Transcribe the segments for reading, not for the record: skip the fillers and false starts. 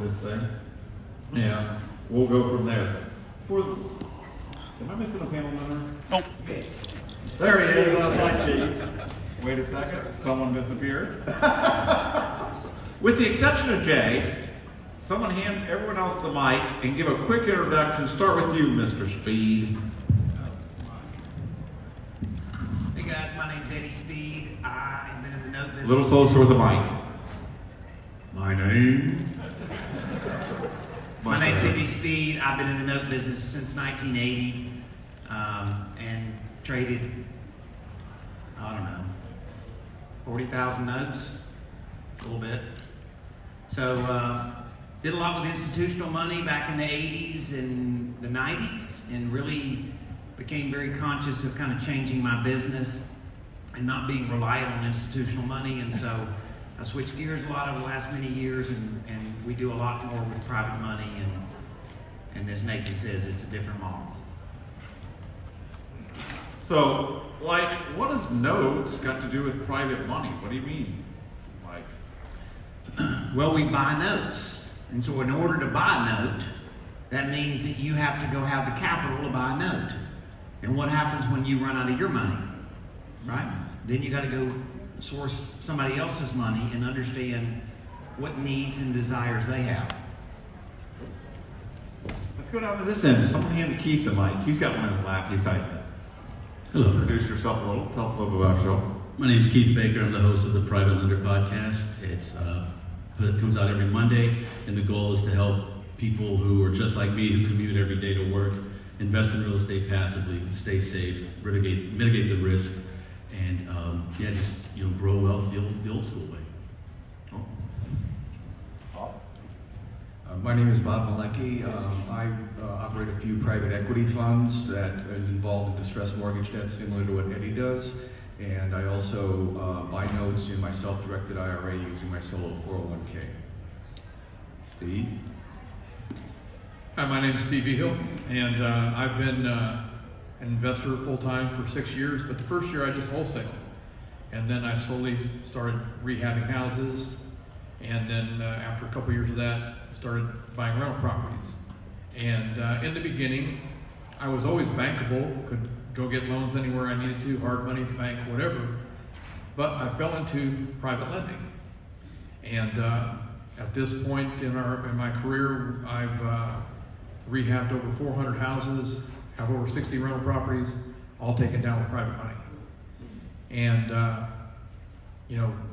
his thing. Yeah, we'll go from there. Am I missing a panel member? Nope. There he is. Wait a second, someone disappeared. With the exception of Jay, someone hand everyone else the mic and give a quick introduction. Start with you, Mr. Speed. Hey guys, my name's Eddie Speed. I have been in the note business. A little closer with the mic. My name? My name's Eddie Speed. I've been in the note business since 1980 and traded, I don't know, 40,000 notes, a little bit. So did a lot with institutional money back in the 80s and the 90s, and really became very conscious of kind of changing my business and not being reliant on institutional money. And so I switched gears a lot over the last many years, and we do a lot more with private money, and as Nathan says, it's a different model. So, like, what does notes got to do with private money? What do you mean? Like, Well, we buy notes. And so in order to buy a note, that means that you have to go have the capital to buy a note. And what happens when you run out of your money? Right? Then you got to go source somebody else's money and understand what needs and desires they have. let's go down to this end. Someone hand Keith the mic. He's got one in his lap. He's like, Hello. introduce yourself a little. Tell us a little bit about your show. My name is Keith Baker. I'm the host of the Private Lender Podcast. It comes out every Monday, and the goal is to help people who are just like me, who commute every day to work, invest in real estate passively, stay safe, mitigate the risk, and just grow wealth the old school way. My name is Bob Malecki. I operate a few private equity funds that is involved in distressed mortgage debt, similar to what Eddie does. And I also buy notes in my self-directed IRA using my solo 401k. Steve? Hi, my name is Steve Hill, and I've been an investor full-time for 6 years, but the first year I just wholesaled. And then I slowly started rehabbing houses, and then after a couple years of that, started buying rental properties. And in the beginning, I was always bankable, could go get loans anywhere I needed to, hard money, bank, whatever. But I fell into private lending. And at this point in my career, I've rehabbed over 400 houses, have over 60 rental properties, all taken down with private money. And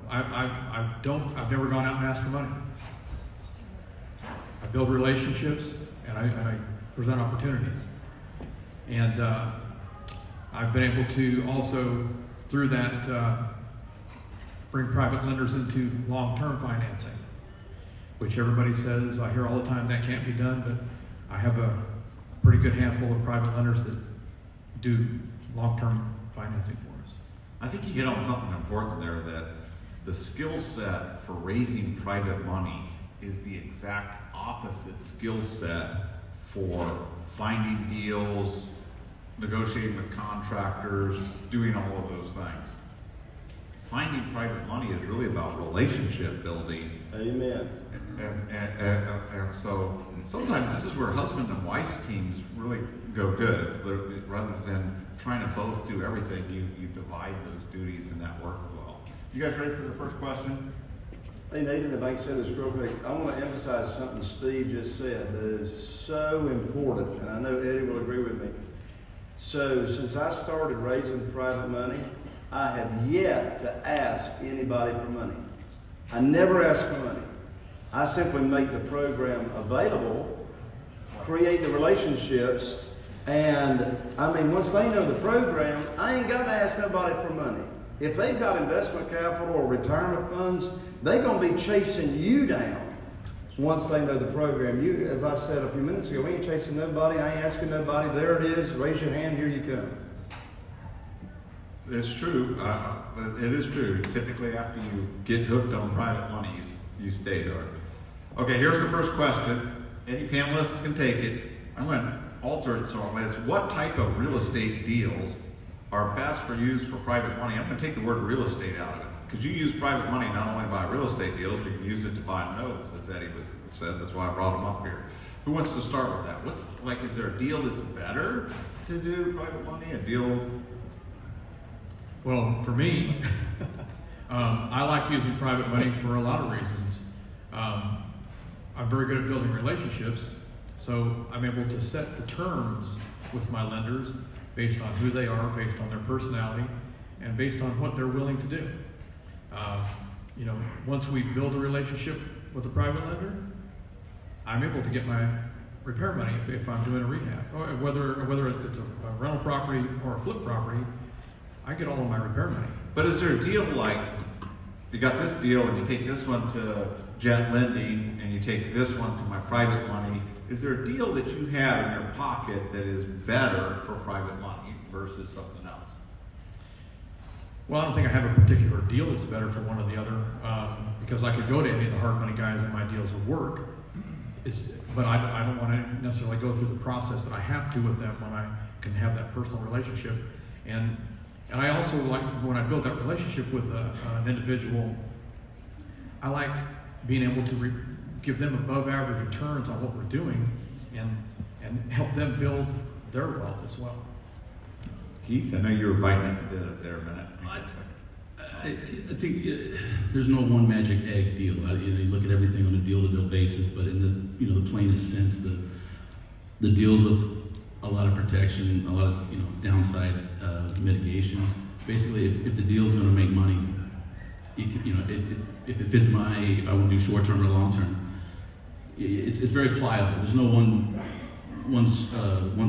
I've never gone out and asked for money. I build relationships and I present opportunities. And I've been able to also, through that, bring private lenders into long-term financing, which everybody says, I hear all the time, that can't be done, but I have a pretty good handful of private lenders that do long-term financing for us. I think you hit on something important there, that the skill set for raising private money is the exact opposite skill set for finding deals, negotiating with contractors, doing all of those things. Finding private money is really about relationship building. Amen. And so sometimes this is where husband and wife teams really go good. Rather than trying to both do everything, you divide those duties and that works well. You guys ready for the first question? Hey Nathan, if I can say this real quick, I want to emphasize something Steve just said that is so important, and I know Eddie will agree with me. So since I started raising private money, I have yet to ask anybody for money. I never ask for money. I simply make the program available, create the relationships, and once they know the program, I ain't got to ask nobody for money. If they've got investment capital or retirement funds, they're going to be chasing you down once they know the program. You, as I said a few minutes ago, we ain't chasing nobody. I ain't asking nobody. There it is. Raise your hand. Here you come. It's true. It is true. Typically, after you get hooked on private money, you stay hooked. Okay, here's the first question. Any panelists can take it. I'm going to alter it so it's what type of real estate deals are best for use for private money? I'm going to take the word real estate out of it. Because you use private money not only to buy real estate deals, you can use it to buy notes, as Eddie said. That's why I brought him up here. Who wants to start with that? Is there a deal that's better to do private money? A deal? Well, for me, I like using private money for a lot of reasons. I'm very good at building relationships, so I'm able to set the terms with my lenders based on who they are, based on their personality, and based on what they're willing to do. Once we build a relationship with a private lender, I'm able to get my repair money if I'm doing a rehab, or whether it's a rental property or a flip property. I get all of my repair money. But is there a deal like, you got this deal and you take this one to Jet Lending and you take this one to my private money? Is there a deal that you have in your pocket that is better for private money versus something else? Well, I don't think I have a particular deal that's better for one or the other, because I could go to any of the hard money guys and my deals would work. But I don't want to necessarily go through the process that I have to with them when I can have that personal relationship. And I also like, when I build that relationship with an individual, I like being able to give them above average returns on what we're doing and help them build their wealth as well. Keith, I know you were biting at the bit there a minute. I think there's no one magic egg deal. You look at everything on a deal-to-deal basis, but in the plainest sense, the deals with a lot of protection, a lot of downside mitigation. Basically, if the deal's going to make money, if it fits if I want to do short-term or long-term, it's very pliable. There's no one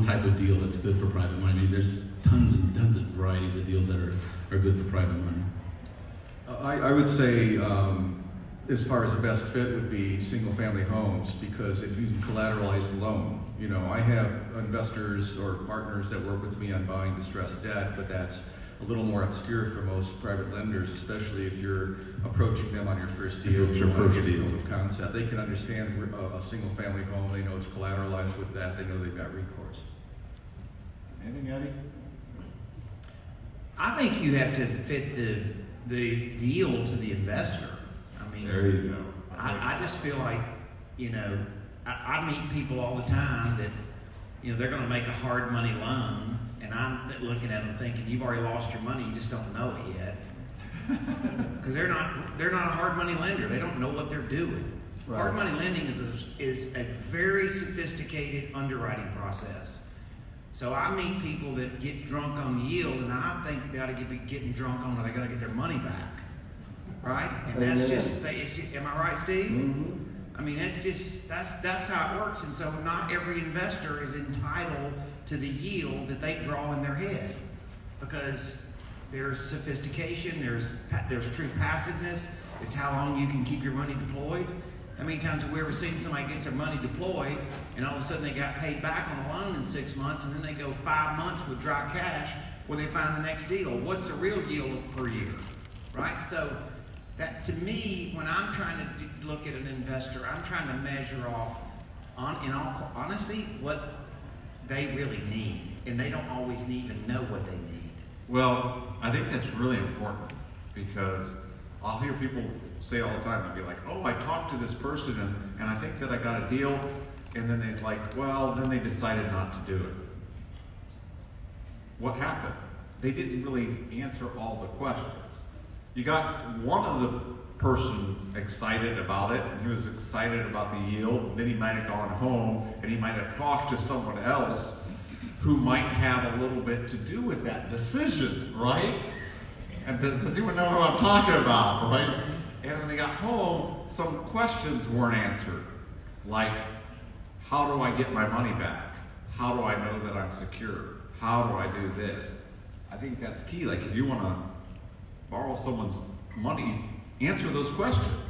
type of deal that's good for private money. I mean, there's tons and tons of varieties of deals that are good for private money. I would say, as far as the best fit would be single-family homes, because if you can collateralize the loan. I have investors or partners that work with me on buying distressed debt, but that's a little more obscure for most private lenders, especially if you're approaching them on your first deal. It's your first deal. Proof of concept. They can understand a single-family home. They know it's collateralized with that. They know they've got recourse. Anything, Eddie? I think you have to fit the deal to the investor. I mean, There you go. I just feel like, I meet people all the time that, they're going to make a hard money loan, and I'm looking at them thinking, you've already lost your money, you just don't know it yet. Because they're not a hard money lender. They don't know what they're doing. Right. Hard money lending is a very sophisticated underwriting process. So I meet people that get drunk on yield, and I think they ought to be getting drunk on, are they going to get their money back? Right? And that's am I right, Steve? Mm-hmm. I mean, that's how it works. And so not every investor is entitled to the yield that they draw in their head, because there's sophistication, there's true passiveness. It's how long you can keep your money deployed. How many times have we ever seen somebody get their money deployed and all of a sudden they got paid back on a loan in 6 months, and then they go 5 months with dry cash where they find the next deal? What's the real yield per year, right? So that, to me, when I'm trying to look at an investor, I'm trying to measure off, in all honesty, what they really need, and they don't always even know what they need. Well, I think that's really important, because I'll hear people say all the time, they'll be like, oh, I talked to this person and I think that I got a deal, and then they're like, well, then they decided not to do it. What happened? They didn't really answer all the questions. You got one of the person excited about it, and he was excited about the yield, then he might have gone home and he might have talked to someone else who might have a little bit to do with that decision, right? And does anyone know who I'm talking about, right? And when they got home, some questions weren't answered. Like, how do I get my money back? How do I know that I'm secure? How do I do this? I think that's key. Like, if you want to borrow someone's money, answer those questions.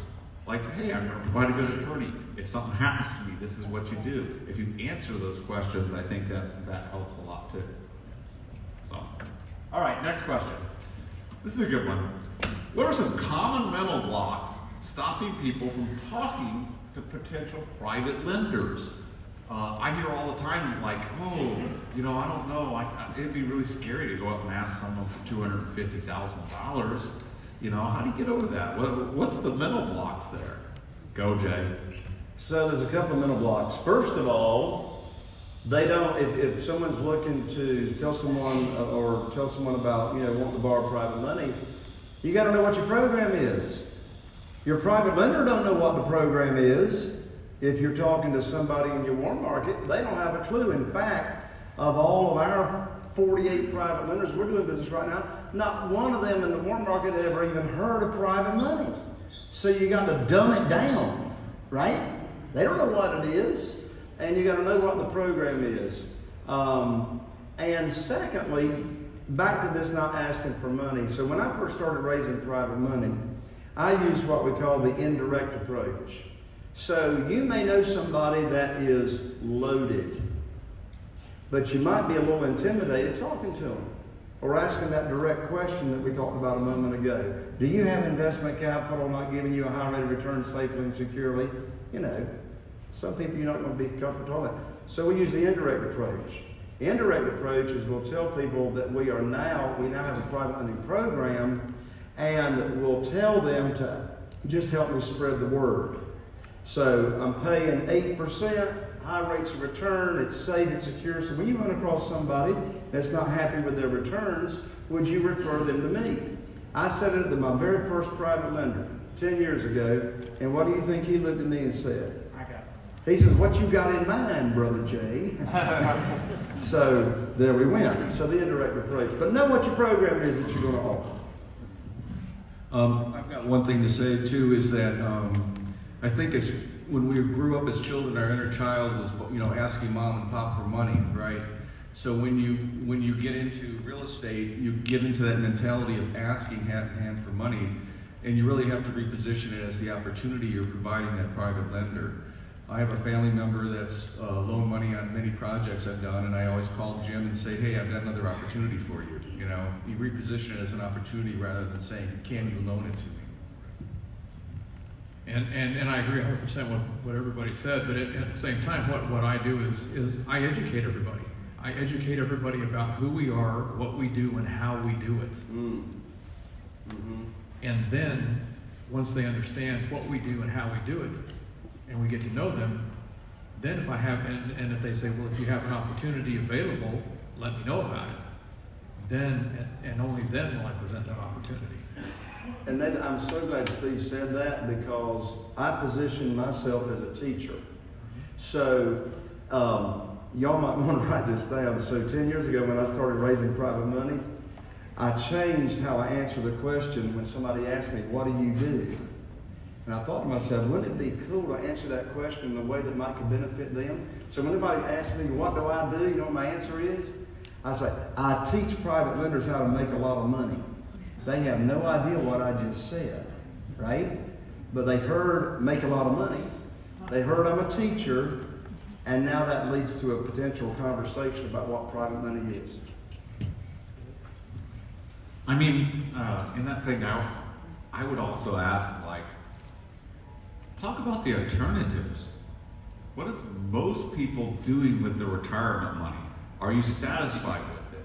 Like, hey, I'm going to provide a good attorney. If something happens to me, this is what you do. If you answer those questions, I think that helps a lot too. So, all right, next question. This is a good one. What are some common mental blocks stopping people from talking to potential private lenders? I hear all the time, like, oh, I don't know. It'd be really scary to go up and ask someone for $250,000. You know, how do you get over that? What's the mental blocks there? Go, Jay. So there's a couple of mental blocks. First of all, they don't, if someone's looking to tell someone or tell someone about, wanting to borrow private money, you got to know what your program is. Your private lender don't know what the program is. If you're talking to somebody in your warm market, they don't have a clue. In fact, of all of our 48 private lenders we're doing business right now, not one of them in the warm market had ever even heard of private money. So you got to dumb it down, right? They don't know what it is, and you got to know what the program is. And secondly, back to this not asking for money. So when I first started raising private money, I used what we call the indirect approach. So you may know somebody that is loaded, but you might be a little intimidated talking to them or asking that direct question that we talked about a moment ago. Do you have investment capital not giving you a high rate of return safely and securely? Some people you're not going to be comfortable with. So we use the indirect approach. The indirect approach is we'll tell people that we now have a private lending program, and we'll tell them to just help me spread the word. So I'm paying 8%, high rates of return, it's safe and secure. So when you run across somebody that's not happy with their returns, would you refer them to me? I said it to my very first private lender 10 years ago, and what do you think he looked at me and said? He says, what you got in mind, Brother Jay? So there we went. So the indirect approach. But know what your program is that you're going to offer. I've got one thing to say too, is that I think it's when we grew up as children, our inner child was, asking mom and pop for money, right? So when you get into real estate, you get into that mentality of asking hand in hand for money, and you really have to reposition it as the opportunity you're providing that private lender. I have a family member that's loaned money on many projects I've done, and I always call Jim and say, hey, I've got another opportunity for you. You reposition it as an opportunity rather than saying, can you loan it to me? And I agree 100% with what everybody said, but at the same time, what I do is I educate everybody. I educate everybody about who we are, what we do, and how we do it. Mm-hmm. And then, once they understand what we do and how we do it, and we get to know them, then if I have, and if they say, well, if you have an opportunity available, let me know about it. Then, and only then will I present that opportunity. And then I'm so glad Steve said that, because I position myself as a teacher. So y'all might want to write this down. So 10 years ago when I started raising private money, I changed how I answer the question when somebody asked me, what do you do? And I thought to myself, wouldn't it be cool to answer that question in a way that might could benefit them? So when anybody asks me, what do I do? You know what my answer is? I say, I teach private lenders how to make a lot of money. They have no idea what I just said, right? But they heard make a lot of money. They heard I'm a teacher, and now that leads to a potential conversation about what private money is. I mean, in that thing, I would also ask, talk about the alternatives. What is most people doing with their retirement money? Are you satisfied with it?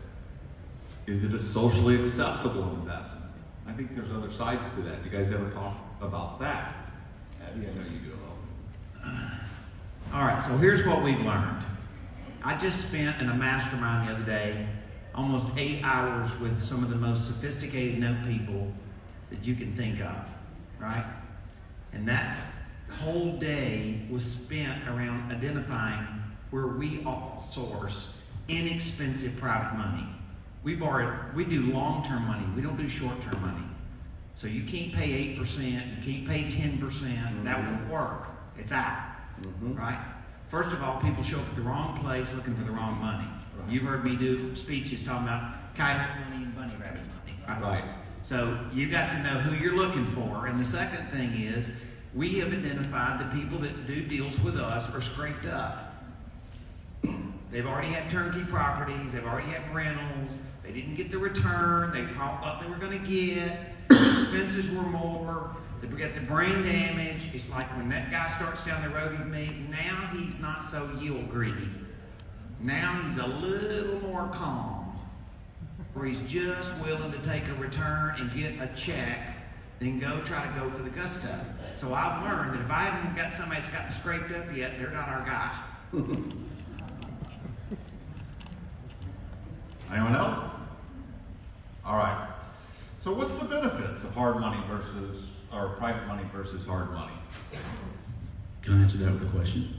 Is it a socially acceptable investment? I think there's other sides to that. You guys ever talk about that? I know you do a little. All right, so here's what we've learned. I just spent in a mastermind the other day almost 8 hours with some of the most sophisticated note people that you can think of, right? And that whole day was spent around identifying where we all source inexpensive private money. We do long-term money. We don't do short-term money. So you can't pay 8%, you can't pay 10%. That won't work. It's out, right? First of all, people show up at the wrong place looking for the wrong money. Right. You've heard me do speeches talking about coyote money and bunny rabbit money, right? So you got to know who you're looking for. And the second thing is, we have identified the people that do deals with us are scraped up. They've already had turnkey properties. They've already had rentals. They didn't get the return they thought they were going to get. The expenses were more. They got the brain damage. It's like when that guy starts down the road with me, now he's not so yield greedy. Now he's a little more calm, where he's just willing to take a return and get a check then try to go for the gusto. So I've learned that if I haven't got somebody that's gotten scraped up yet, they're not our guy. Anyone else? All right. So what's the benefits of hard money versus, or private money versus hard money? Can I answer that with a question?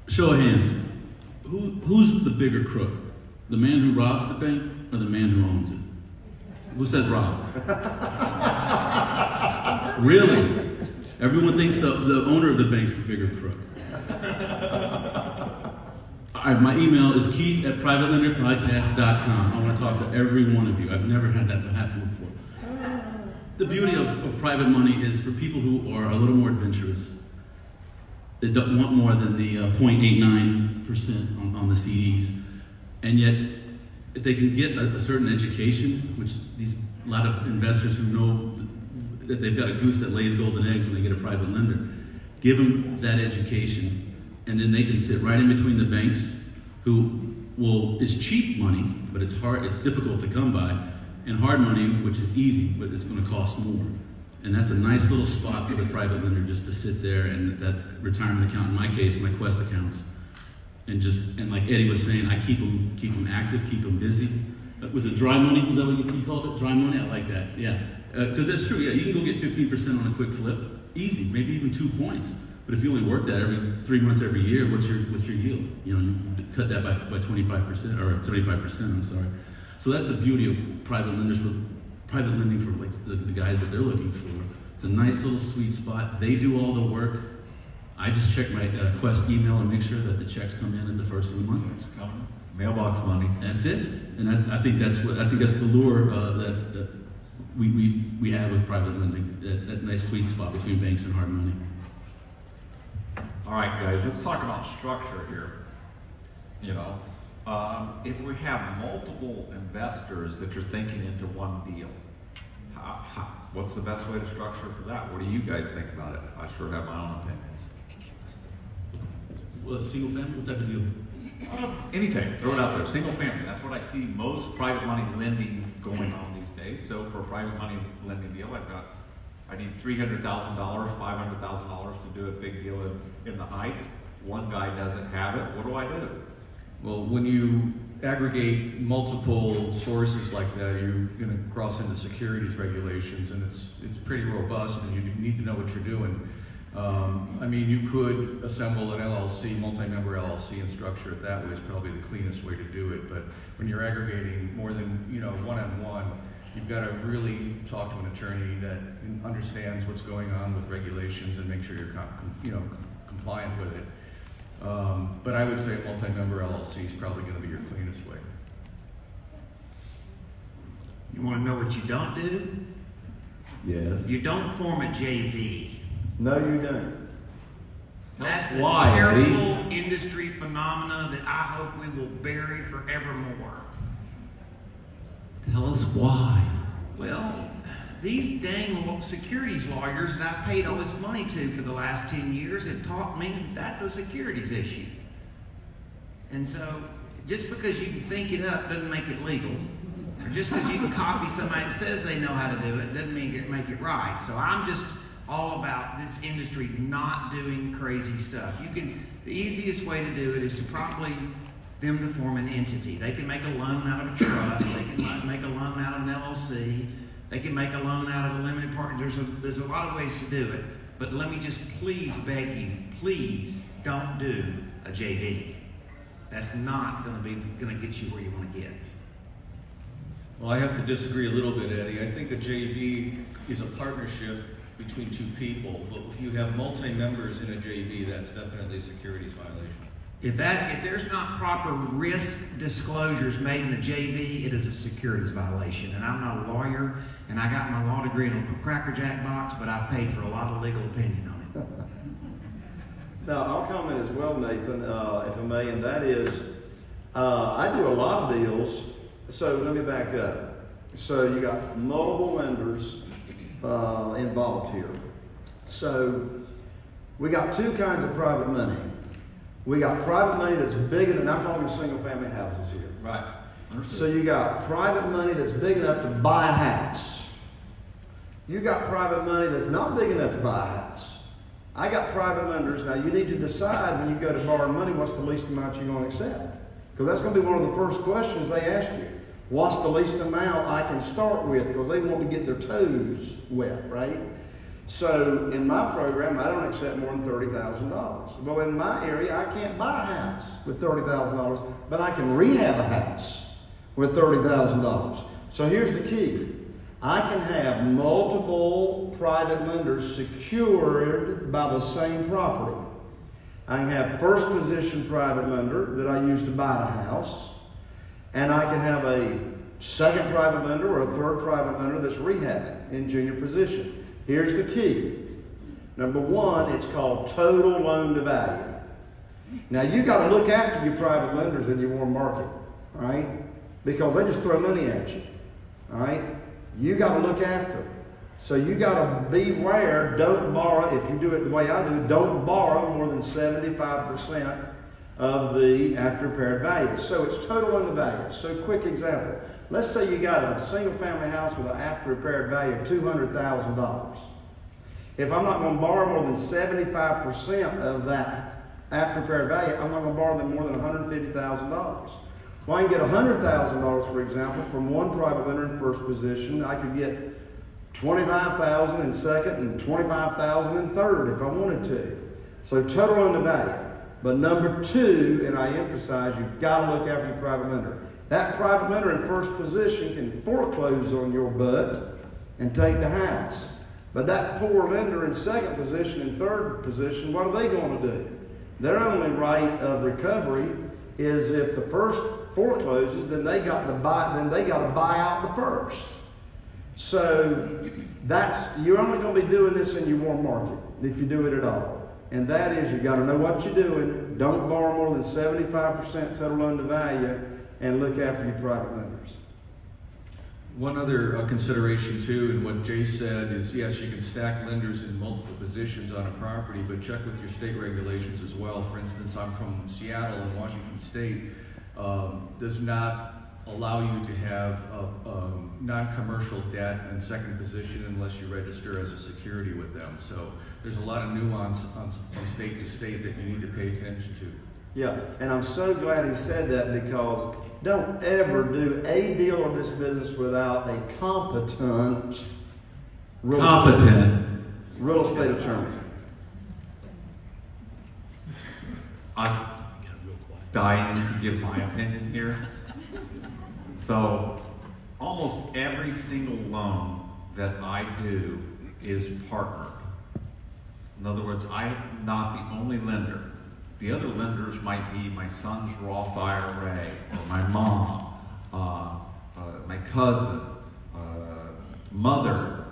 Show of hands. Who's the bigger crook? The man who robs the bank or the man who owns it? Who says rob? Really? Everyone thinks the owner of the bank's the bigger crook. All right, my email is keith@privatelenderpodcast.com. I want to talk to every one of you. I've never had that happen before. The beauty of private money is for people who are a little more adventurous. They don't want more than the 0.89% on the CDs. And yet, if they can get a certain education, which a lot of investors who know that they've got a goose that lays golden eggs when they get a private lender, give them that education, and then they can sit right in between the banks, it's cheap money, but it's hard, it's difficult to come by, and hard money, which is easy, but it's going to cost more. And that's a nice little spot for the private lender just to sit there, and that retirement account, in my case, my Quest accounts, and like Eddie was saying, I keep them active, keep them busy. Was it dry money? Was that what you called it? Dry money? I like that. Yeah, because that's true. Yeah, you can go get 15% on a quick flip, easy, maybe even 2 points. But if you only work that every 3 months every year, what's your yield? You cut that by 25% or 75%. I'm sorry. So that's the beauty of private lenders private lending for like the guys that they're looking for. It's a nice little sweet spot. They do all the work. I just check my Quest email and make sure that the checks come in at the first of the month. It's coming. Mailbox money. That's it. And I think that's the lure that we have with private lending. That nice sweet spot between banks and hard money. All right, guys, let's talk about structure here. If we have multiple investors that you're thinking into one deal, what's the best way to structure for that? What do you guys think about it? I sure have my own opinions. Well, single family, what type of deal? Anything, throw it out there. Single family, that's what I see most private money lending going on these days. So for a private money lending deal, I need $300,000, $500,000 to do a big deal in the Heights. One guy doesn't have it. What do I do? Well, when you aggregate multiple sources like that, you're going to cross into securities regulations, and it's pretty robust, and you need to know what you're doing. You could assemble an LLC, multi-member LLC, and structure it that way. Is probably the cleanest way to do it. But when you're aggregating more than one-on-one, you've got to really talk to an attorney that understands what's going on with regulations and make sure you're compliant with it. But I would say a multi-member LLC is probably going to be your cleanest way. You want to know what you don't do? Yes. You don't form a JV. No, you don't. That's a why, terrible industry phenomena that I hope we will bury forevermore. Tell us why. Well, these dang securities lawyers that I paid all this money to for the last 10 years have taught me that's a securities issue. And so, just because you can think it up doesn't make it legal. Or just because you can copy somebody that says they know how to do it doesn't make it right. So I'm just all about this industry not doing crazy stuff. The easiest way to do it is to probably them to form an entity. They can make a loan out of a trust. They can make a loan out of an LLC. They can make a loan out of a limited partner. There's a lot of ways to do it. But let me just please beg you, please don't do a JV. That's not going to get you where you want to get. Well, I have to disagree a little bit, Eddie. I think a JV is a partnership between two people, but if you have multi-members in a JV, that's definitely a securities violation. If there's not proper risk disclosures made in a JV, it is a securities violation. And I'm not a lawyer, and I got my law degree in a Cracker Jack box, but I paid for a lot of legal opinion on it. Now, I'll comment as well, Nathan, if I may, and that is, I do a lot of deals. So let me back up. So you got multiple lenders involved here. So we got two kinds of private money. We got private money that's big enough, and I'm talking single family houses here. Right. Understood. So you got private money that's big enough to buy a house. You got private money that's not big enough to buy a house. I got private lenders. Now you need to decide when you go to borrow money, what's the least amount you're going to accept? Because that's going to be one of the first questions they ask you. What's the least amount I can start with? Because they want to get their toes wet, right? So in my program, I don't accept more than $30,000. Well, in my area, I can't buy a house with $30,000, but I can rehab a house with $30,000. So here's the key. I can have multiple private lenders secured by the same property. I can have first position private lender that I use to buy the house, and I can have a second private lender or a third private lender that's rehabbing in junior position. Here's the key. Number one, it's called total loan to value. Now you got to look after your private lenders in your warm market, right? Because they just throw money at you, all right? You got to look after them. So you got to beware. Don't borrow. If you do it the way I do, don't borrow more than 75% of the after repaired value. So it's total loan to value. So quick example. Let's say you got a single family house with an after repaired value of $200,000. If I'm not going to borrow more than 75% of that after repaired value, I'm not going to borrow them more than $150,000. Well, I can get $100,000, for example, from one private lender in first position. I could get $25,000 in second and $25,000 in third if I wanted to. So total loan to value. But number two, and I emphasize, you've got to look after your private lender. That private lender in first position can foreclose on your butt and take the house. But that poor lender in second position and third position, what are they going to do? Their only right of recovery is if the first forecloses, then they got to buy out the first. So you're only going to be doing this in your warm market if you do it at all. And that is, you got to know what you're doing. Don't borrow more than 75% total loan to value, and look after your private lenders. One other consideration too, and what Jay said is, yes, you can stack lenders in multiple positions on a property, but check with your state regulations as well. For instance, I'm from Seattle, and Washington State does not allow you to have non-commercial debt in second position unless you register as a security with them. So there's a lot of nuance on state to state that you need to pay attention to. Yeah, and I'm so glad he said that, because don't ever do a deal of this business without a competent real estate attorney. I'm dying to give my opinion here. So almost every single loan that I do is partnered. In other words, I'm not the only lender. The other lenders might be my son's Roth IRA, or my mom, my cousin, mother,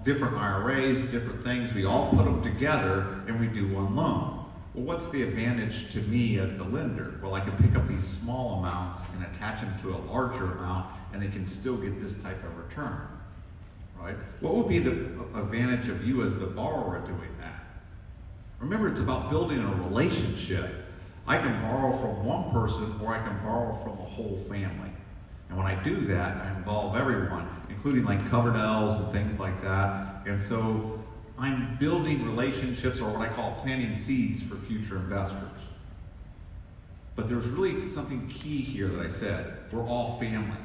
different IRAs, different things. We all put them together and we do one loan. Well, what's the advantage to me as the lender? Well, I can pick up these small amounts and attach them to a larger amount, and they can still get this type of return, right? What would be the advantage of you as the borrower doing that? Remember, it's about building a relationship. I can borrow from one person, or I can borrow from a whole family. And when I do that, I involve everyone, including like Coverdell's and things like that. And so I'm building relationships, or what I call planting seeds for future investors. But there's really something key here that I said. We're all family.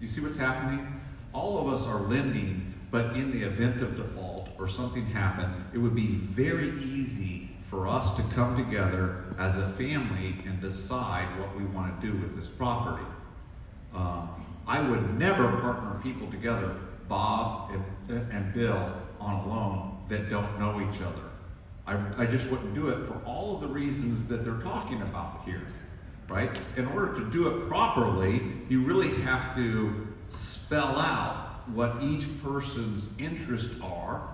You see what's happening? All of us are lending, but in the event of default or something happened, it would be very easy for us to come together as a family and decide what we want to do with this property. I would never partner people together, Bob and Bill, on a loan that don't know each other. I just wouldn't do it for all of the reasons that they're talking about here, right? In order to do it properly, you really have to spell out what each person's interests are.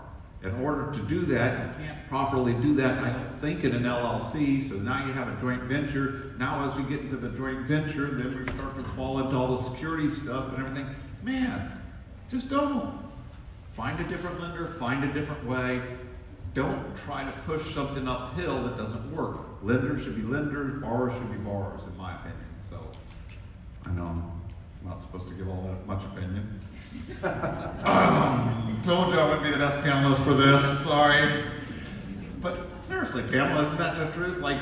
In order to do that, you can't properly do that, I don't think, in an LLC, so now you have a joint venture. Now as we get into the joint venture, then we start to fall into all the security stuff and everything. Man, just don't. Find a different lender, find a different way. Don't try to push something uphill that doesn't work. Lenders should be lenders, borrowers should be borrowers, in my opinion. So, I know I'm not supposed to give all that much opinion. Told you I wouldn't be the best panelist for this, sorry. But seriously, Pamela, isn't that the truth? Like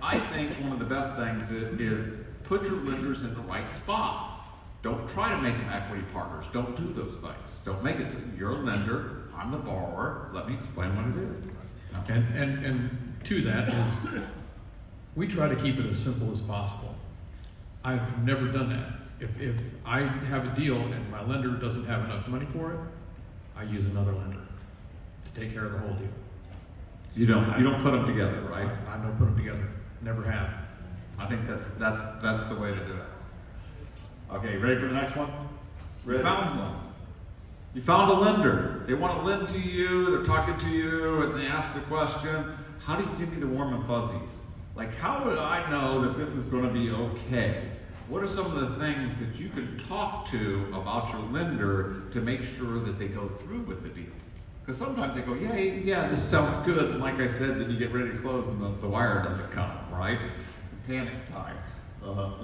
I think one of the best things is put your lenders in the right spot. Don't try to make them equity partners. Don't do those things. Don't make it, you're a lender, I'm the borrower, let me explain what it is. And to that is, we try to keep it as simple as possible. I've never done that. If I have a deal and my lender doesn't have enough money for it, I use another lender to take care of the whole deal. You don't put them together, right? I don't put them together. Never have. I think that's the way to do it. Okay, ready for the next one? Ready. You found one. You found a lender. They want to lend to you, they're talking to you, and they ask the question, how do you give me the warm and fuzzies? Like, how would I know that this is going to be okay? What are some of the things that you can talk to about your lender to make sure that they go through with the deal? Because sometimes they go, yeah, this sounds good. And like I said, then you get ready to close and the wire doesn't come, right? Panic time.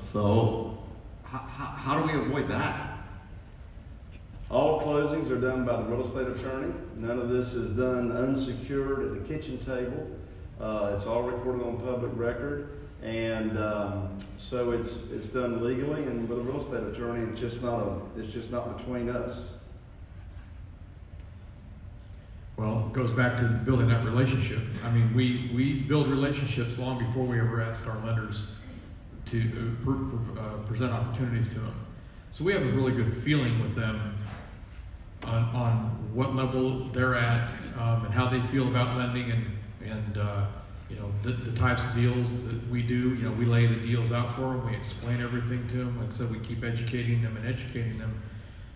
So how do we avoid that? All closings are done by the real estate attorney. None of this is done unsecured at the kitchen table. It's all recorded on public record. And so it's done legally and with a real estate attorney. It's just not between us. Well, it goes back to building that relationship. I mean, we build relationships long before we ever ask our lenders to present opportunities to them. So we have a really good feeling with them on what level they're at and how they feel about lending and you know, the types of deals that we do. You know, we lay the deals out for them. We explain everything to them. Like I said, we keep educating them and educating them.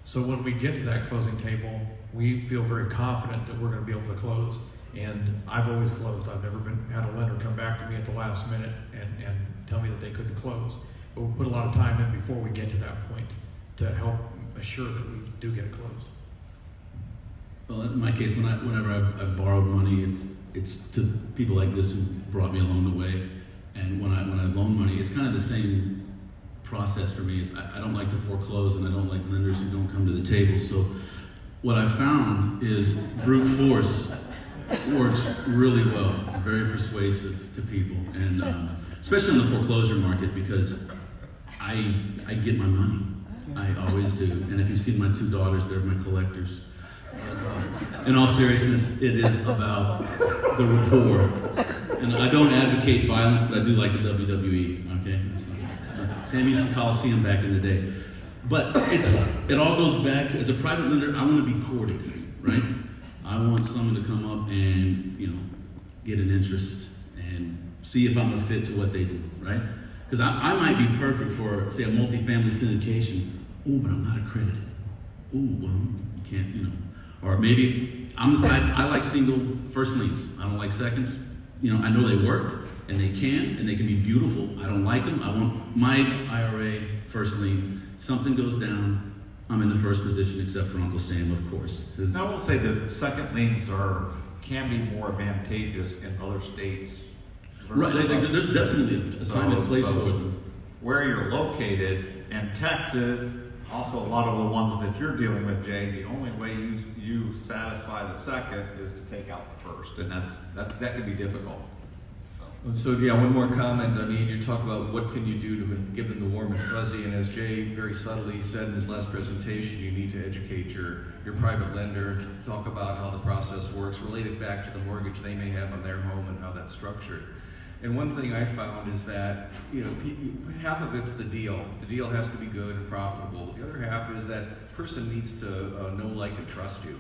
So when we get to that closing table, we feel very confident that we're going to be able to close. And I've always closed. I've never had a lender come back to me at the last minute and tell me that they couldn't close. But we put a lot of time in before we get to that point to help assure that we do get it closed. Well, in my case, whenever I've borrowed money, it's to people like this who brought me along the way. And when I loan money, it's kind of the same process for me. I don't like to foreclose, and I don't like lenders who don't come to the table. So what I found is brute force works really well. It's very persuasive to people, and especially in the foreclosure market, because I get my money. I always do. And if you've seen my two daughters, they're my collectors. In all seriousness, it is about the rapport. And I don't advocate violence, but I do like the WWE, okay? Sam used to Coliseum back in the day. But it all goes back to, as a private lender, I want to be courted, right? I want someone to come up and, you know, get an interest and see if I'm a fit to what they do, right? Because I might be perfect for, say, a multifamily syndication. Oh, but I'm not accredited. Oh, well, you can't, you know. Or maybe I'm the type, I like single first liens. I don't like seconds. You know, I know they work, and they can be beautiful. I don't like them. I want my IRA first lien. Something goes down, I'm in the first position, except for Uncle Sam, of course. I will say that second liens can be more advantageous in other states. Right, there's definitely a time and place for them. Where you're located, and Texas, also a lot of the ones that you're dealing with, Jay, the only way you satisfy the second is to take out the first, and that can be difficult. So yeah, one more comment. I mean, you talk about what can you do to give them the warm and fuzzy, and as Jay very subtly said in his last presentation, you need to educate your private lender, talk about how the process works, relate it back to the mortgage they may have on their home and how that's structured. And one thing I found is that, you know, half of it's the deal. The deal has to be good and profitable. But the other half is that person needs to know, like, and trust you.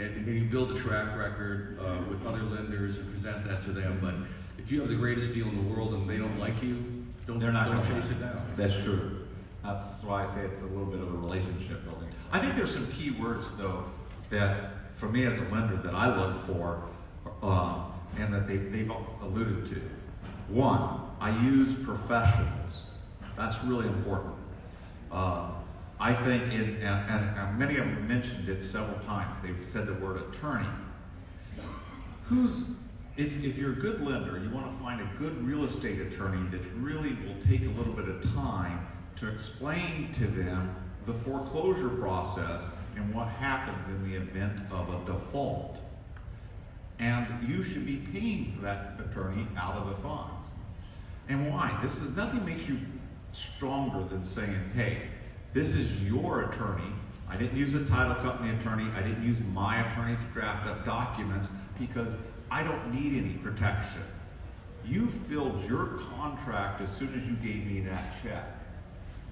And you build a track record with other lenders and present that to them. But if you have the greatest deal in the world and they don't like you, don't chase it down. That's true. That's why I say it's a little bit of a relationship building. I think there's some key words, though, that for me as a lender that I look for, and that they've alluded to. One, I use professionals. That's really important. I think, and many of them mentioned it several times, they've said the word attorney. If you're a good lender, you want to find a good real estate attorney that really will take a little bit of time to explain to them the foreclosure process and what happens in the event of a default. And you should be paying for that attorney out of the funds. And why? Nothing makes you stronger than saying, hey, this is your attorney. I didn't use a title company attorney. I didn't use my attorney to draft up documents because I don't need any protection. You filled your contract as soon as you gave me that check.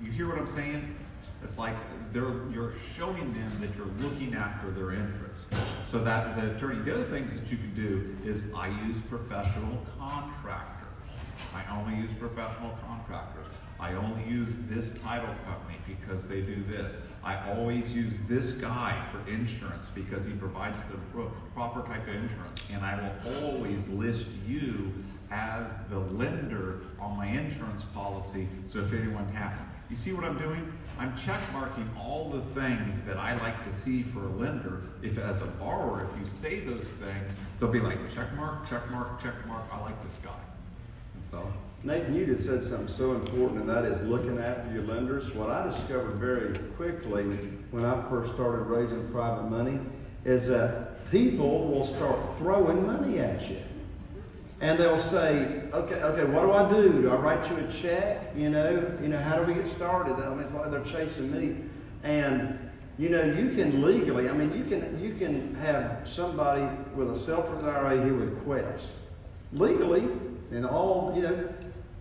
You hear what I'm saying? It's like you're showing them that you're looking after their interests. So that the attorney, the other things that you can do is I use professional contractors. I only use professional contractors. I only use this title company because they do this. I always use this guy for insurance because he provides the proper type of insurance. And I will always list you as the lender on my insurance policy, so if anyone happens. You see what I'm doing? I'm check marking all the things that I like to see for a lender. If as a borrower, if you say those things, they'll be like, check mark, check mark, check mark, I like this guy. And so, Nathan, you just said something so important, and that is looking after your lenders. What I discovered very quickly when I first started raising private money is that people will start throwing money at you. And they'll say, okay, what do I do? Do I write you a check? You know, how do we get started? I mean, it's like they're chasing me. And, you know, you can legally, I mean, you can have somebody with a self-directed IRA here with Quest. Legally, and all, you know,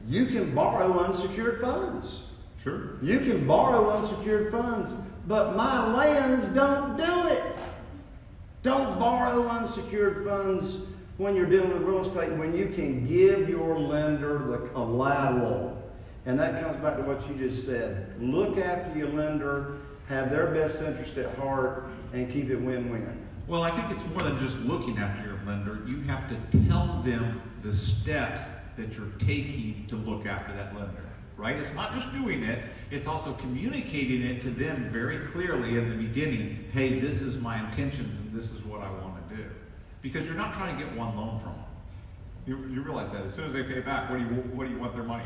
you can borrow unsecured funds. sure. You can borrow unsecured funds, but my lands don't do it. Don't borrow unsecured funds when you're dealing with real estate, when you can give your lender the collateral. And that comes back to what you just said. Look after your lender, have their best interest at heart, and keep it win-win. Well, I think it's more than just looking after your lender. You have to tell them the steps that you're taking to look after that lender, right? It's not just doing it, it's also communicating it to them very clearly in the beginning. Hey, this is my intentions and this is what I want to do. Because you're not trying to get one loan from them. You realize that as soon as they pay back, what do you want their money?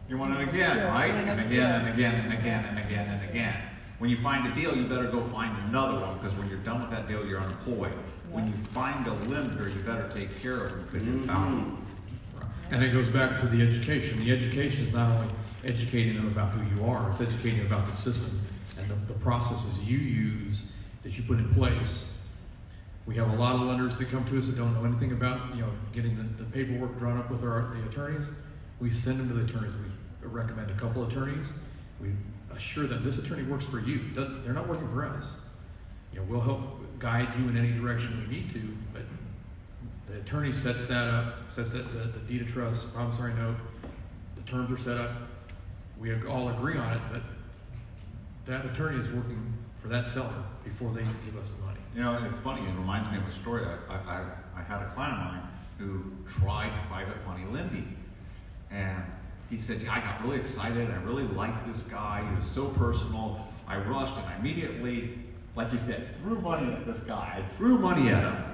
You want it again, right? And again, and again, and again, and again, and again. When you find a deal, you better go find another one, because when you're done with that deal, you're unemployed. When you find a lender, you better take care of them because you found them. And it goes back to the education. The education is not only educating them about who you are, it's educating them about the system and the processes you use that you put in place. We have a lot of lenders that come to us that don't know anything about, you know, getting the paperwork drawn up with the attorneys. We send them to the attorneys. We recommend a couple attorneys. We assure them this attorney works for you. They're not working for us. You know, we'll help guide you in any direction we need to, but the attorney sets that up, sets the deed of trust, promissory note, the terms are set up. We all agree on it, but that attorney is working for that seller before they give us the money. You know, it's funny, it reminds me of a story. I had a client of mine who tried private money lending. And he said, yeah, I got really excited. I really liked this guy. He was so personal. I rushed and I immediately, like you said, threw money at this guy. I threw money at him.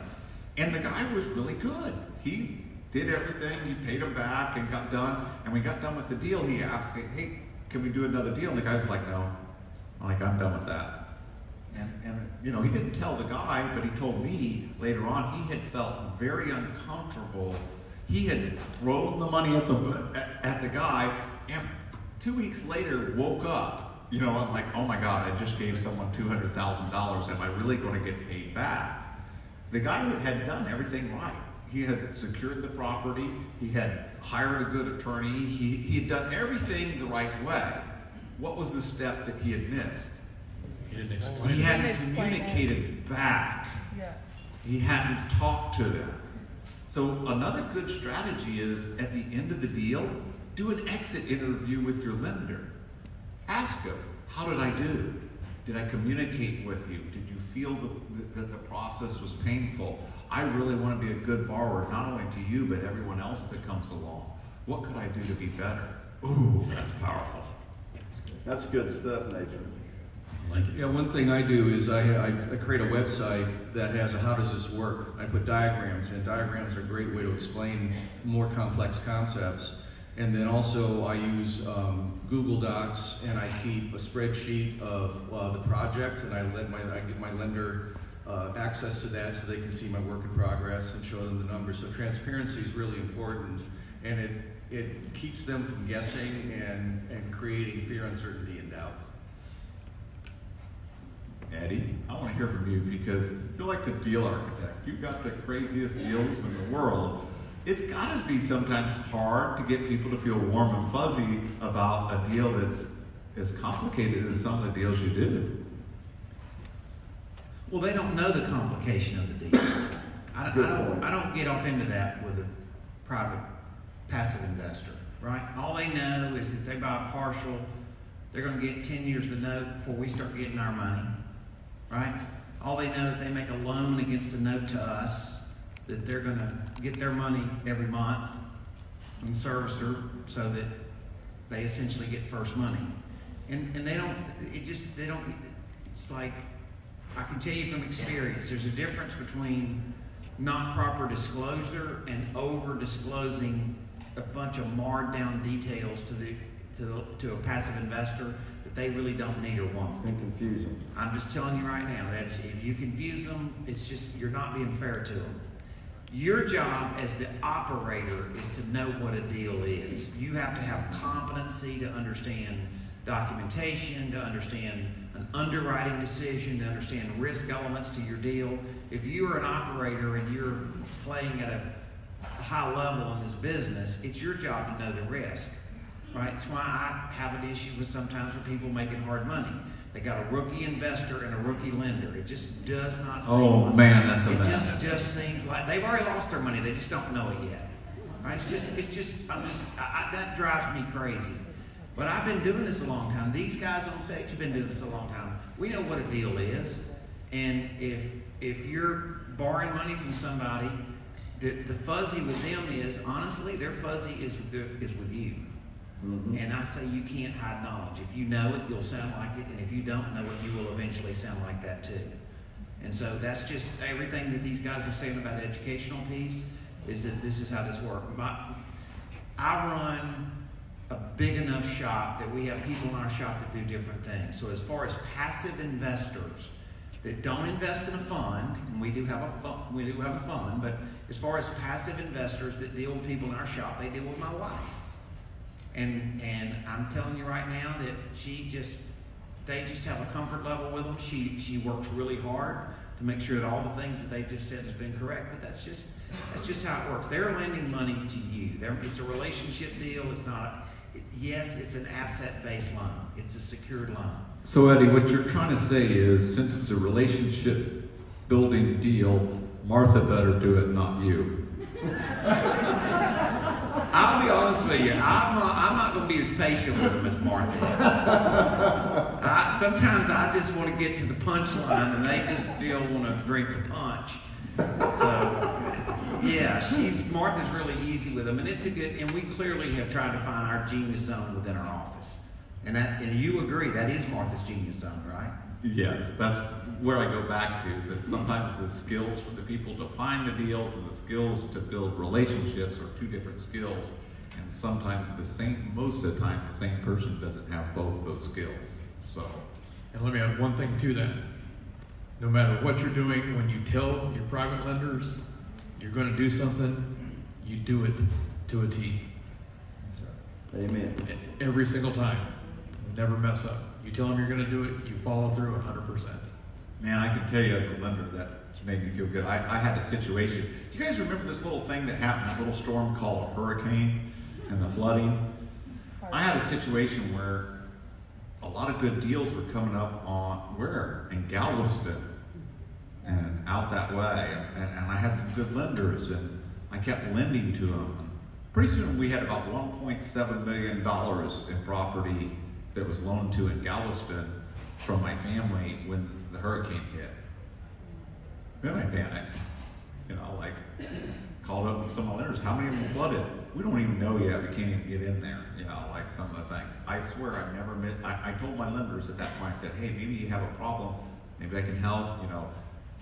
And the guy was really good. He did everything. He paid him back and got done. And when we got done with the deal, he asked me, hey, can we do another deal? And the guy was like, no. I'm like, I'm done with that. And you know, he didn't tell the guy, but he told me later on he had felt very uncomfortable. He had thrown the money at the guy, and 2 weeks later woke up. You know, I'm like, oh my God, I just gave someone $200,000. Am I really going to get paid back? The guy had done everything right. He had secured the property. He had hired a good attorney. He had done everything the right way. What was the step that he had missed? He didn't explain He it. hadn't communicated back. Yeah. He hadn't talked to them. So another good strategy is, at the end of the deal, do an exit interview with your lender. Ask them, how did I do? Did I communicate with you? Did you feel that the process was painful? I really want to be a good borrower, not only to you, but everyone else that comes along. What could I do to be better? Ooh, that's powerful. That's good stuff, Nathan. I like it. Yeah, one thing I do is I create a website that has a how does this work. I put diagrams, and diagrams are a great way to explain more complex concepts. And then also I use Google Docs, and I keep a spreadsheet of the project, and I give my lender access to that so they can see my work in progress and show them the numbers. So transparency is really important, and it keeps them from guessing and creating fear, uncertainty, and doubt. Eddie, I want to hear from you because you're like the deal architect. You've got the craziest deals in the world. It's got to be sometimes hard to get people to feel warm and fuzzy about a deal that's as complicated as some of the deals you do. Well, they don't know the complication of the deal. I don't get off into that with a private passive investor, right? All they know is if they buy a partial, they're going to get 10 years of the note before we start getting our money, right? All they know is they make a loan against a note to us, that they're going to get their money every month from the servicer so that they essentially get first money. And they don't, it's like, I can tell you from experience, there's a difference between not proper disclosure and over disclosing a bunch of marred down details to a passive investor that they really don't need or want. And confusing. I'm just telling you right now, that if you confuse them, it's just, you're not being fair to them. Your job as the operator is to know what a deal is. You have to have competency to understand documentation, to understand an underwriting decision, to understand risk elements to your deal. If you are an operator and you're playing at a high level in this business, it's your job to know the risk, right? It's why I have an issue with sometimes with people making hard money. They got a rookie investor and a rookie lender. It just does not seem Oh man, that's a it mess. just seems like they've already lost their money. They just don't know it yet, right? That drives me crazy. But I've been doing this a long time. These guys on stage have been doing this a long time. We know what a deal is, and if you're borrowing money from somebody, the fuzzy with them is honestly their fuzzy is with you. Mm-hmm. And I say you can't hide knowledge. If you know it, you'll sound like it, and if you don't know it, you will eventually sound like that too. And so that's just everything that these guys are saying about the educational piece is that this is how this works. I run a big enough shop that we have people in our shop that do different things. So as far as passive investors that don't invest in a fund, and we do have a fund, but as far as passive investors that deal with people in our shop, they deal with my wife. And I'm telling you right now that they just have a comfort level with them. She works really hard to make sure that all the things that they just said has been correct. But that's just how it works. They're lending money to you. It's a relationship deal. It's not. Yes, it's an asset-based loan. It's a secured loan. So Eddie, what you're trying to say is, since it's a relationship building deal, Martha better do it, not you. I'll be honest with you. I'm not going to be as patient with them as Martha is. Sometimes I just want to get to the punchline, and they just still want to drink the punch. So, yeah, Martha's really easy with them, and and we clearly have tried to find our genius zone within our office. And you agree, that is Martha's genius zone, right? Yes, that's where I go back to, that sometimes the skills for the people to find the deals and the skills to build relationships are two different skills. And sometimes most of the time, the same person doesn't have both those skills. So, And let me add one thing to that. No matter what you're doing, when you tell your private lenders you're going to do something, you do it to a T. Amen. Every single time. Never mess up. You tell them you're going to do it, you follow through 100%. man, I can tell you as a lender that made me feel good. I had a situation. Do you guys remember this little thing that happened, a little storm called a hurricane and the flooding? I had a situation where a lot of good deals were coming up in Galveston and out that way. And I had some good lenders and I kept lending to them. And pretty soon we had about $1.7 million in property that was loaned to in Galveston from my family when the hurricane hit. Then I panicked, called up some of the lenders. How many of them flooded? We don't even know yet. We can't even get in there. Some of the things. I swear I never missed. I told my lenders at that point. I said, hey, maybe you have a problem. Maybe I can help.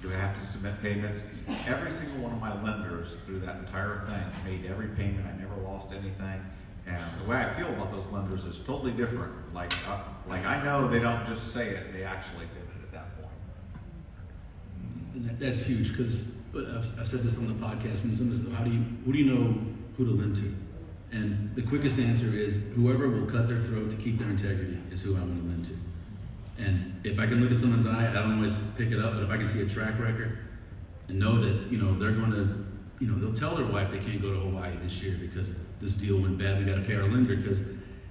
Do I have to submit payments? Every single one of my lenders through that entire thing made every payment. I never lost anything. And the way I feel about those lenders is totally different. Like I know they don't just say it, they actually did it at that point. And that's huge, because I've said this on the podcast, and who do you know who to lend to? And the quickest answer is whoever will cut their throat to keep their integrity is who I'm going to lend to. And if I can look at someone's eye, I don't always pick it up, but if I can see a track record and know that, they're going to, they'll tell their wife they can't go to Hawaii this year because this deal went bad, we got to pay our lender, because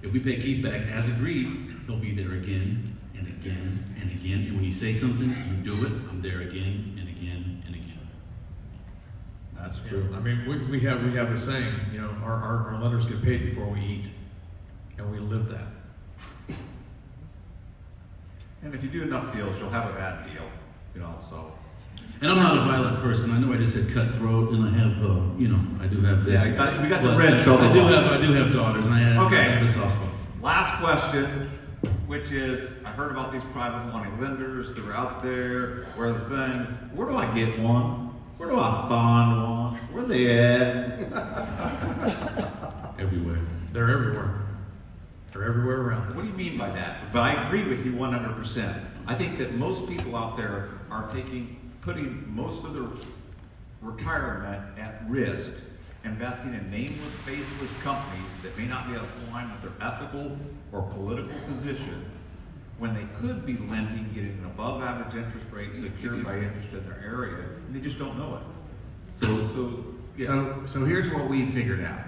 if we pay Keith back as agreed, he'll be there again and again and again. And when you say something, you do it, I'm there again and again and again. That's Yeah, true. I mean, we have a saying, our lenders get paid before we eat, and we live that. And if you do enough deals, you'll have a bad deal, so. And I'm not a violent person. I know I just said cutthroat, and I have, I do have this. Yeah, we got the But red shoulder. I do have daughters, and I have a soft spot. Last question, which is, I heard about these private money lenders that are out there, where the things, where do I get one? Where do I find one? Where they at? Everywhere. They're everywhere. They're everywhere around us. What do you mean by that? But I agree with you 100%. I think that most people out there are putting most of their retirement at risk, investing in nameless, faceless companies that may not be aligned with their ethical or political position, when they could be lending, getting an above average interest rate secured by interest in their area, and they just don't know it. So here's what we figured out.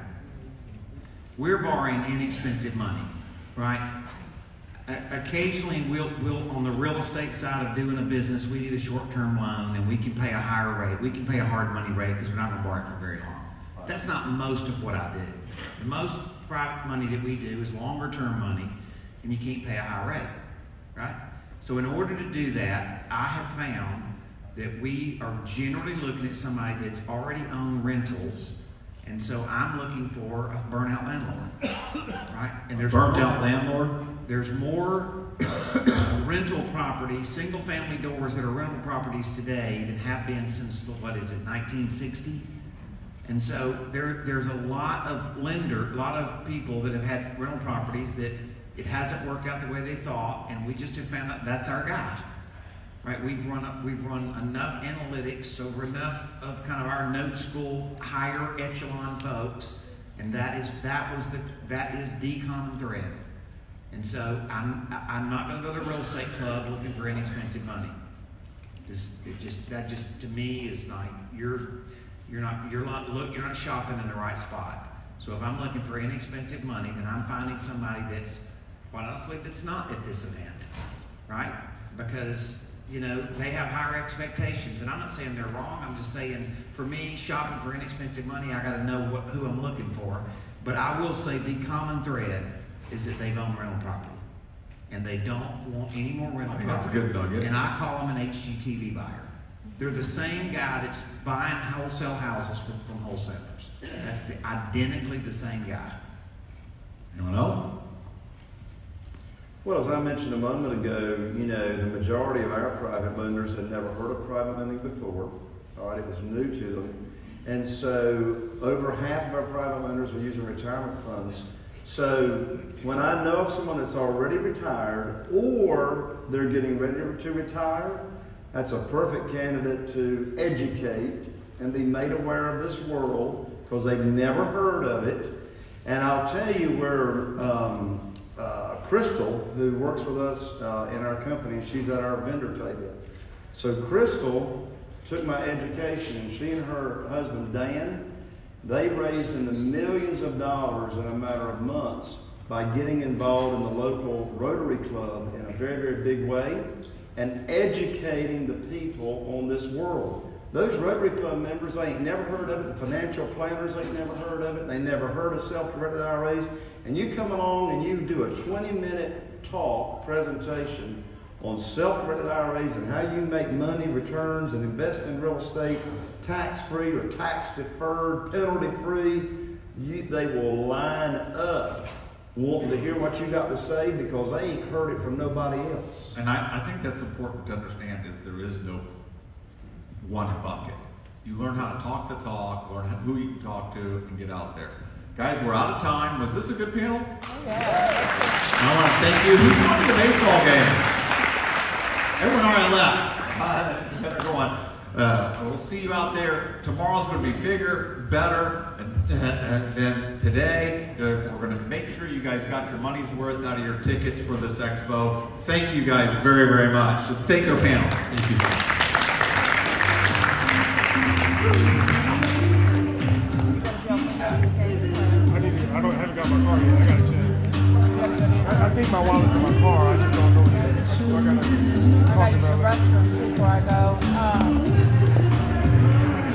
We're borrowing inexpensive money, right? Occasionally, we'll on the real estate side of doing a business, we need a short-term loan, and we can pay a higher rate. We can pay a hard money rate because we're not going to borrow it for very long. That's not most of what I do. The most private money that we do is longer-term money, and you can't pay a high rate, right? So in order to do that, I have found that we are generally looking at somebody that's already owned rentals, and so I'm looking for a burnout landlord, right? And there's Burnt out landlord? There's more rental properties, single-family doors that are rental properties today than have been since, 1960? And so there's a lot of people that have had rental properties that it hasn't worked out the way they thought, and we just have found out that's our guy. Right, we've run enough analytics over enough of kind of our note school higher echelon folks, and that is the common thread. And so I'm not going to go to the real estate club looking for inexpensive money. That just to me is like you're not shopping in the right spot. So if I'm looking for inexpensive money, then I'm finding somebody that's, quite honestly, that's not at this event, right? Because they have higher expectations, and I'm not saying they're wrong. I'm just saying, for me, shopping for inexpensive money, I got to know who I'm looking for. But I will say the common thread is that they've owned rental property, and they don't want any more rental property. That's a good nugget. And I call them an HGTV buyer. They're the same guy that's buying wholesale houses from wholesalers. That's identically the same guy. Anyone else? Well, as I mentioned a moment ago, the majority of our private lenders had never heard of private lending before. All right, it was new to them. And so over half of our private lenders are using retirement funds. So when I know of someone that's already retired or they're getting ready to retire, that's a perfect candidate to educate and be made aware of this world because they've never heard of it. And I'll tell you where Crystal, who works with us in our company, she's at our vendor table. So Crystal took my education, and she and her husband Dan, they raised in the millions of dollars in a matter of months by getting involved in the local Rotary Club in a very, very big way and educating the people on this world. Those Rotary Club members, they ain't never heard of it. The financial planners ain't never heard of it. They never heard of self-directed IRAs. And you come along and you do a 20-minute talk presentation on self-directed IRAs and how you make money, returns, and invest in real estate tax-free or tax-deferred, penalty-free. They will line up wanting to hear what you got to say because they ain't heard it from nobody else. And I think that's important to understand is there is no one bucket. You learn how to talk the talk, learn who you can talk to, and get out there. Guys, we're out of time. Was this a good panel? I want to thank you. Who's going to the baseball game? Everyone already left. Better go on. We'll see you out there. Tomorrow's going to be bigger, better than today. We're going to make sure you guys got your money's worth out of your tickets for this expo. Thank you guys very, very much. So thank your panel. Thank you. I haven't got my car yet. I gotta check. I think my wallet's in my car. I just don't know yet. So I gotta talk use the about it. restroom before I go.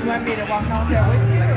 You want me to walk out there with you?